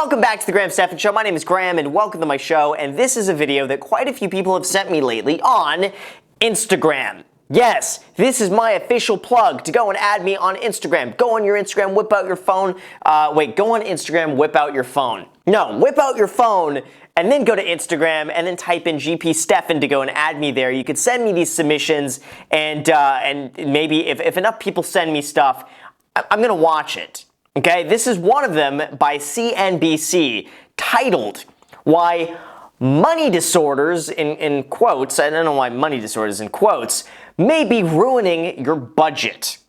Welcome back to the Stephan Show. My name is Graham and welcome to my show, and this is a video that quite a few people have sent me lately on Instagram. Yes, this is my official plug to go and add me on Instagram. Go on your Instagram, whip out your phone. Go on Instagram, whip out your phone. No, whip out your phone and then go to Instagram and then type in GP Stephan to go and add me there. You could send me these submissions and maybe if enough people send me stuff, I'm gonna watch it. Okay, this is one of them by CNBC titled Why Money Disorders, in quotes, I don't know why money disorders in quotes, may be ruining your budget.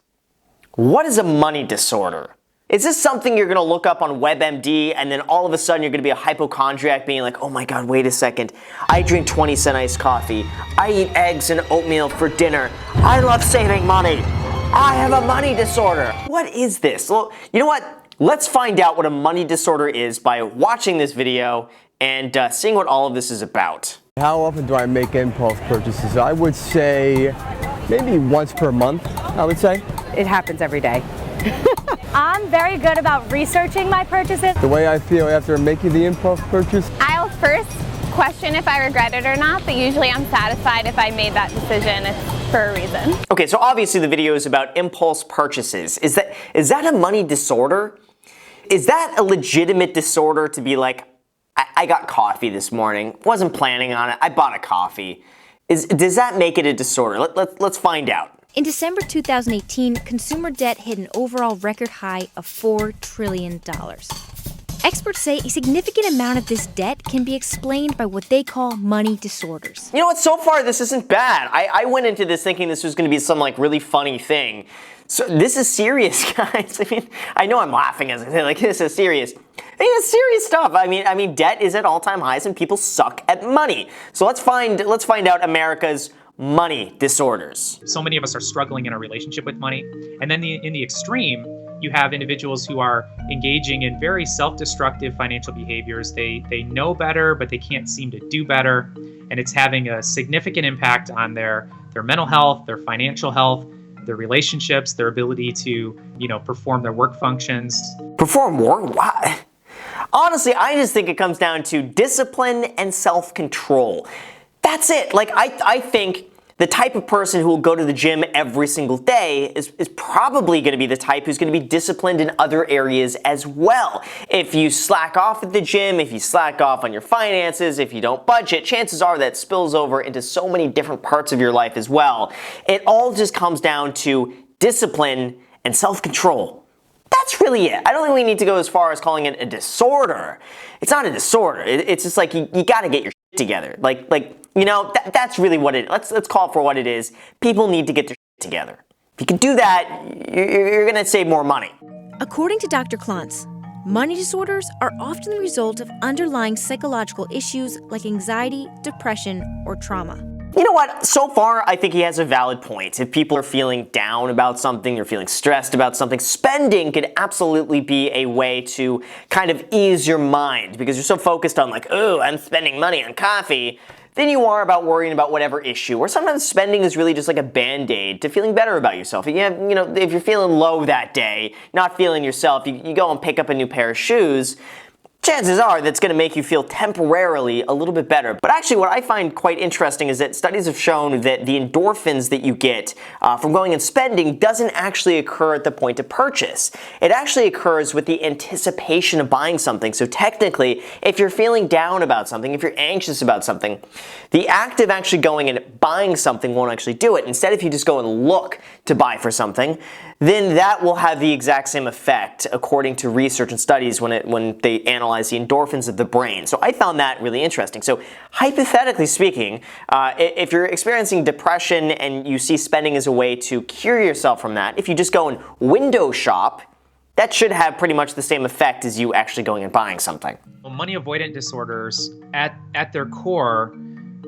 What is a money disorder? Is this something you're going to look up on WebMD and then all of a sudden you're going to be a hypochondriac being like, oh my god, wait a second, I drink 20-cent iced coffee, I eat eggs and oatmeal for dinner, I love saving money, I have a money disorder. What is this? Well, you know what? Let's find out what a money disorder is by watching this video and seeing what all of this is about. How often do I make impulse purchases? I would say maybe once per month, I would say. It happens every day. I'm very good about researching my purchases. The way I feel after making the impulse purchase. I'll first question if I regret it or not, but usually I'm satisfied if I made that decision. It's for a reason. Okay, so obviously the video is about impulse purchases. Is that a money disorder? Is that a legitimate disorder to be like, I got coffee this morning, wasn't planning on it, I bought a coffee. Does that make it a disorder? Let's find out. In December 2018, consumer debt hit an overall record high of $4 trillion. Experts say a significant amount of this debt can be explained by what they call money disorders. You know what, so far this isn't bad. I went into this thinking this was going to be some like really funny thing. So this is serious, guys. I mean, I know I'm laughing as I say, like, this is serious. I mean, it's serious stuff. I mean, debt is at all-time highs and people suck at money. So let's find out America's money disorders. So many of us are struggling in our relationship with money. And then in the extreme, you have individuals who are engaging in very self-destructive financial behaviors. They know better, but they can't seem to do better. And it's having a significant impact on their mental health, their financial health, their relationships, their ability to, perform their work functions. Perform work? What? Honestly, I just think it comes down to discipline and self-control. That's it. Like, I think the type of person who will go to the gym every single day is probably going to be the type who's going to be disciplined in other areas as well. If you slack off at the gym, if you slack off on your finances, if you don't budget, chances are that spills over into so many different parts of your life as well. It all just comes down to discipline and self-control. That's really it. I don't think we need to go as far as calling it a disorder. It's not a disorder. It's just like you got to get your shit together. That's really what it is. Let's call it for what it is. People need to get their shit together. If you can do that, you're going to save more money. According to Dr. Klontz, money disorders are often the result of underlying psychological issues like anxiety, depression, or trauma. You know what? So far, I think he has a valid point. If people are feeling down about something, they're feeling stressed about something, spending could absolutely be a way to kind of ease your mind because you're so focused on like, oh, I'm spending money on coffee, than you are about worrying about whatever issue. Or sometimes spending is really just like a band-aid to feeling better about yourself. If you're feeling low that day, not feeling yourself, you go and pick up a new pair of shoes, chances are that's going to make you feel temporarily a little bit better. But actually what I find quite interesting is that studies have shown that the endorphins that you get from going and spending doesn't actually occur at the point of purchase. It actually occurs with the anticipation of buying something. So technically, if you're feeling down about something, if you're anxious about something, the act of actually going and buying something won't actually do it. Instead, if you just go and look to buy for something, then that will have the exact same effect according to research and studies when they analyze the endorphins of the brain. So I found that really interesting. So hypothetically speaking, if you're experiencing depression and you see spending as a way to cure yourself from that, if you just go and window shop, that should have pretty much the same effect as you actually going and buying something. Well, money avoidant disorders at their core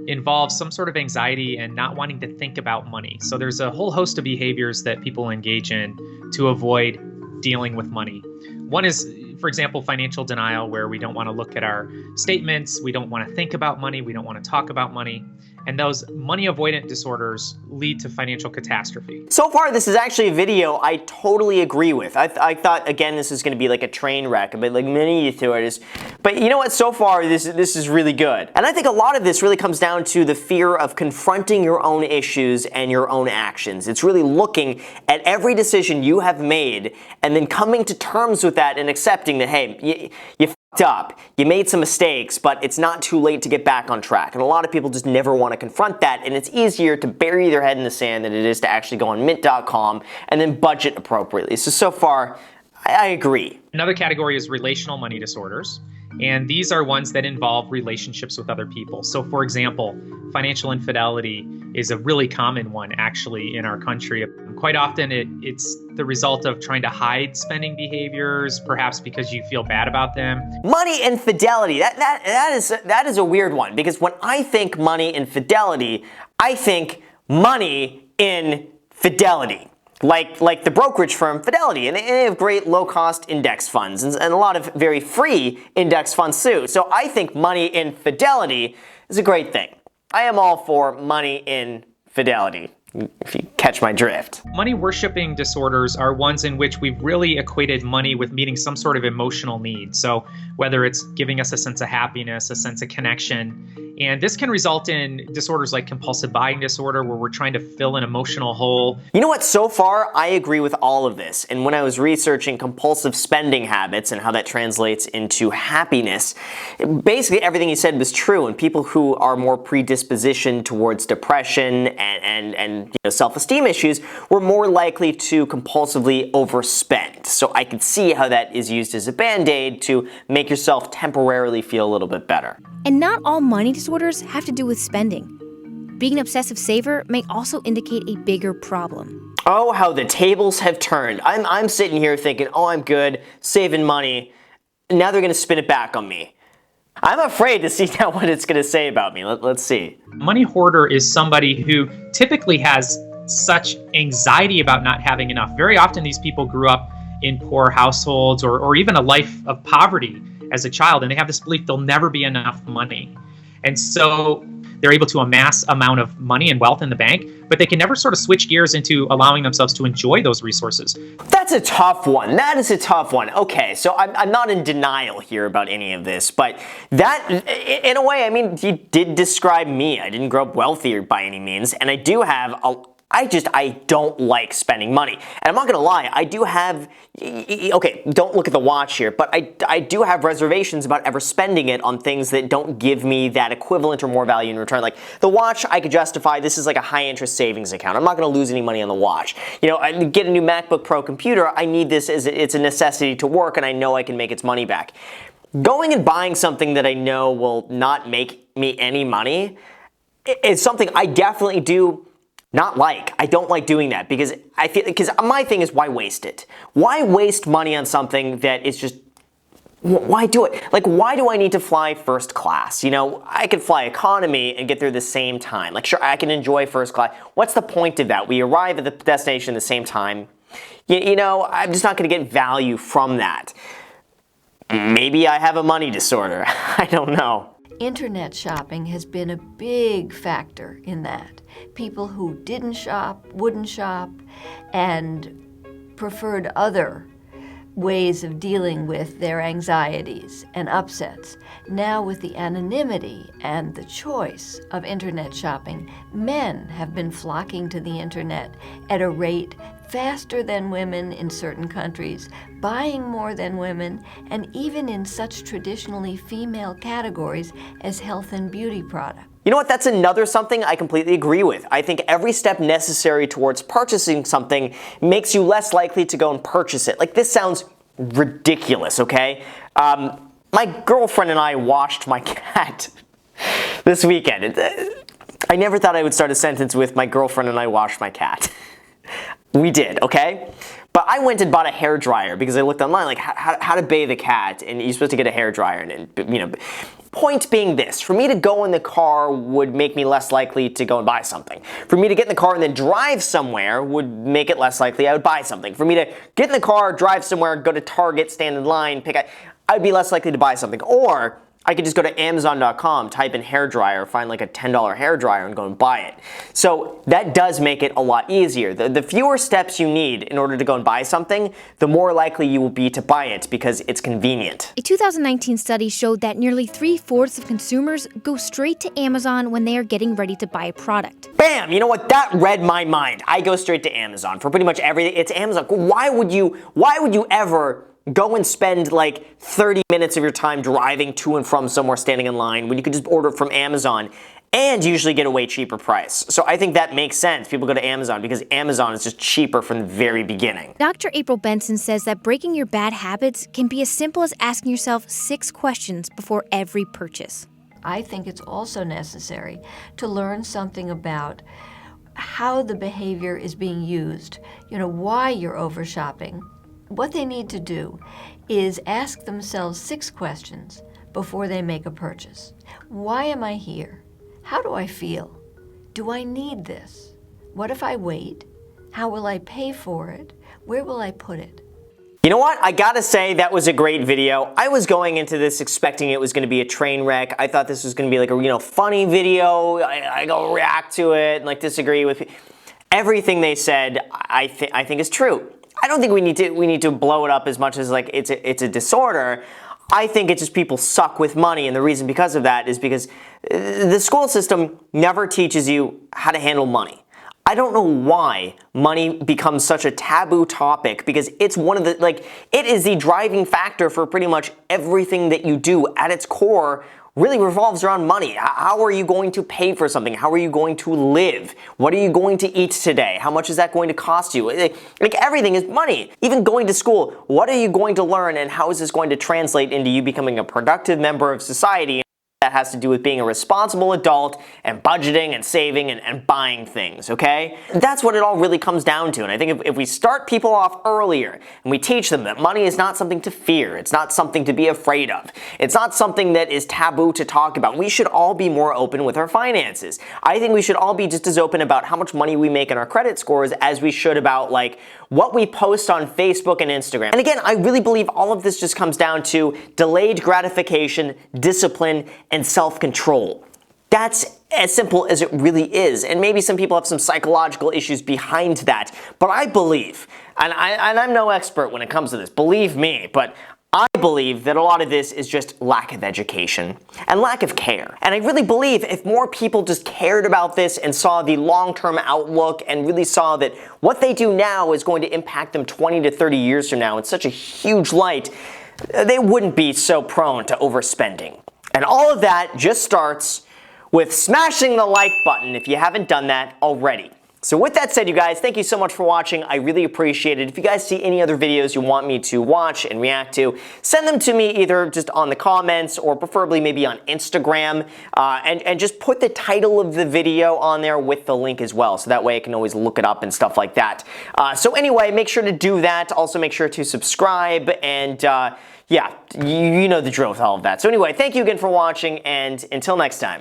involves some sort of anxiety and not wanting to think about money. So there's a whole host of behaviors that people engage in to avoid dealing with money. One is, for example, financial denial, where we don't want to look at our statements, we don't want to think about money, we don't want to talk about money. And those money avoidant disorders lead to financial catastrophe. So far, this is actually a video I totally agree with. I thought, again, this is going to be like a train wreck, but like many theories. But you know what? So far, this is really good. And I think a lot of this really comes down to the fear of confronting your own issues and your own actions. It's really looking at every decision you have made and then coming to terms with that and accepting that, hey, you f***ed up, you made some mistakes, but it's not too late to get back on track. And a lot of people just never want to confront that, and it's easier to bury their head in the sand than it is to actually go on mint.com and then budget appropriately. So far, I agree. Another category is relational money disorders. And these are ones that involve relationships with other people. So for example, financial infidelity is a really common one actually in our country. Quite often it's the result of trying to hide spending behaviors, perhaps because you feel bad about them. Money infidelity, that is a weird one, because when I think money infidelity, I think money in fidelity. Like the brokerage firm Fidelity, and they have great low-cost index funds and a lot of very free index funds too. So I think money in fidelity is a great thing. I am all for money in fidelity, if you catch my drift. Money worshiping disorders are ones in which we've really equated money with meeting some sort of emotional need. So whether it's giving us a sense of happiness, a sense of connection, and this can result in disorders like compulsive buying disorder, where we're trying to fill an emotional hole. You know what? So far, I agree with all of this. And when I was researching compulsive spending habits and how that translates into happiness, basically everything you said was true. And people who are more predispositioned towards depression and self-esteem issues were more likely to compulsively overspend. So I could see how that is used as a band-aid to make yourself temporarily feel a little bit better. And not all money disorders have to do with spending. Being an obsessive saver may also indicate a bigger problem. Oh, how the tables have turned. I'm sitting here thinking, oh, I'm good, saving money. Now they're going to spin it back on me. I'm afraid to see now what it's going to say about me. Let's see. Money hoarder is somebody who typically has such anxiety about not having enough. Very often these people grew up in poor households or even a life of poverty as a child, and they have this belief there'll never be enough money. And so they're able to amass amount of money and wealth in the bank, but they can never sort of switch gears into allowing themselves to enjoy those resources. That's a tough one. That is a tough one. Okay, so I'm not in denial here about any of this, but that, in a way, I mean, you did describe me. I didn't grow up wealthy by any means, and I do have I don't like spending money. And I'm not gonna lie, I do have, okay, don't look at the watch here, but I do have reservations about ever spending it on things that don't give me that equivalent or more value in return. Like the watch, I could justify, this is like a high interest savings account. I'm not gonna lose any money on the watch. I get a new MacBook Pro computer, I need this as it's a necessity to work, and I know I can make its money back. Going and buying something that I know will not make me any money is something I definitely do not like. I don't like doing that because my thing is, why waste it? Why waste money on something that is just, why do it? Like, why do I need to fly first class? I could fly economy and get there the same time. Like, sure, I can enjoy first class. What's the point of that? We arrive at the destination at the same time. I'm just not going to get value from that. Maybe I have a money disorder. I don't know. Internet shopping has been a big factor in that. People who didn't shop, wouldn't shop, and preferred other ways of dealing with their anxieties and upsets. Now with the anonymity and the choice of internet shopping, men have been flocking to the internet at a rate faster than women in certain countries, buying more than women, and even in such traditionally female categories as health and beauty products. You know what? That's another something I completely agree with. I think every step necessary towards purchasing something makes you less likely to go and purchase it. Like, this sounds ridiculous, okay? My girlfriend and I washed my cat this weekend. I never thought I would start a sentence with, my girlfriend and I washed my cat. We did, okay? But I went and bought a hairdryer because I looked online like how to bathe a cat, and you're supposed to get a hairdryer. And you know, point being this: for me to go in the car would make me less likely to go and buy something. For me to get in the car and then drive somewhere would make it less likely I would buy something. For me to get in the car, drive somewhere, go to Target, stand in line, I'd be less likely to buy something. Or I could just go to Amazon.com, type in hairdryer, find like a $10 hairdryer and go and buy it. So that does make it a lot easier. The fewer steps you need in order to go and buy something, the more likely you will be to buy it because it's convenient. A 2019 study showed that nearly 3/4 of consumers go straight to Amazon when they are getting ready to buy a product. Bam! You know what? That read my mind. I go straight to Amazon for pretty much everything. It's Amazon. Why would you ever go and spend like 30 minutes of your time driving to and from somewhere, standing in line, when you could just order it from Amazon and usually get a way cheaper price? So I think that makes sense. People go to Amazon because Amazon is just cheaper from the very beginning. Dr. April Benson says that breaking your bad habits can be as simple as asking yourself 6 questions before every purchase. I think it's also necessary to learn something about how the behavior is being used, why you're over shopping. What they need to do is ask themselves 6 questions before they make a purchase. Why am I here? How do I feel? Do I need this? What if I wait? How will I pay for it? Where will I put it? You know what? I gotta say that was a great video. I was going into this expecting it was going to be a train wreck. I thought this was going to be like a funny video. I go react to it and like disagree with everything they said. I think is true. I don't think we need to blow it up as much as like it's a disorder. I think it's just people suck with money, and the reason because of that is because the school system never teaches you how to handle money. I don't know why money becomes such a taboo topic, because it's one of the it is the driving factor for pretty much everything that you do. At its core, really revolves around money. How are you going to pay for something? How are you going to live? What are you going to eat today? How much is that going to cost you? Like everything is money. Even going to school, what are you going to learn, and how is this going to translate into you becoming a productive member of society? That has to do with being a responsible adult and budgeting and saving and buying things, okay? That's what it all really comes down to. And I think if we start people off earlier and we teach them that money is not something to fear, it's not something to be afraid of, it's not something that is taboo to talk about, we should all be more open with our finances. I think we should all be just as open about how much money we make in our credit scores as we should about like what we post on Facebook and Instagram. And again, I really believe all of this just comes down to delayed gratification, discipline, and self-control. That's as simple as it really is. And maybe some people have some psychological issues behind that. But I believe, and I'm no expert when it comes to this, believe me, but I believe that a lot of this is just lack of education and lack of care. And I really believe if more people just cared about this and saw the long-term outlook and really saw that what they do now is going to impact them 20 to 30 years from now in such a huge light, they wouldn't be so prone to overspending. And all of that just starts with smashing the like button if you haven't done that already. So with that said, you guys, thank you so much for watching. I really appreciate it. If you guys see any other videos you want me to watch and react to, send them to me either just on the comments or preferably maybe on Instagram, and just put the title of the video on there with the link as well, so that way I can always look it up and stuff like that. So anyway, make sure to do that. Also make sure to subscribe, and yeah, you know the drill with all of that. So anyway, thank you again for watching, and until next time.